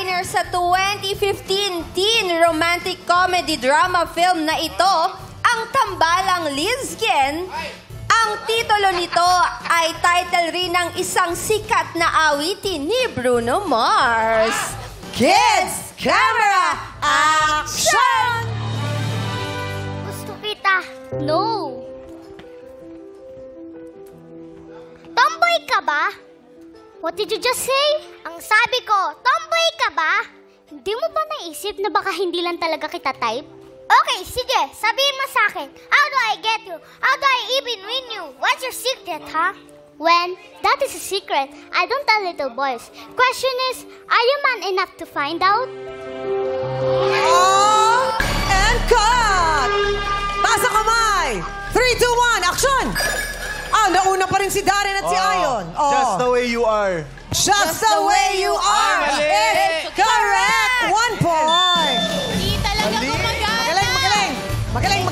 headliner sa 2015 teen romantic comedy drama film na ito, ang Tambalang Lizgen. Ang titulo nito ay title rin ng isang sikat na awitin ni Bruno Mars. Kids, camera, action! Gusto kita. No. Tomboy ka ba? What did you just say? Ang sabi ko, tomboy ka ba? Hindi mo ba naisip na baka hindi lang talaga kita type? Okay, sige. Sabihin mo sa akin. How do I get you? How do I even win you? What's your secret, huh? When, that is a secret. I don't tell little boys. Question is, are you man enough to find out? Oh, and cut! Taas ang kamay! 3, 2, 1, action! Nauna pa rin si Darren at si Ayon. Just the way you are. Just the way you are is correct! 1 point! Hindi talaga gumagana. Magaling!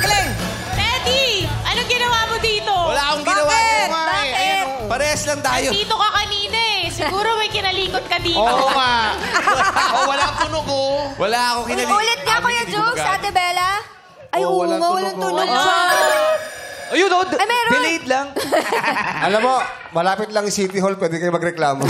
Teddy, anong ginawa mo dito? Wala akong ginawa. Bakit? Parehas lang tayo. Dito ka kanina eh. Siguro may kinalikot ka dito. Oo nga. Wala ang tunog oh. Wala akong kinalikot. Ulit nga, Kuya Jokes, Ate Bella. Ay, oo nga, walang tunog. Ayun, Ay, meron. delayed lang. Alam mo, malapit lang yung City Hall, pwede kayo magreklamo.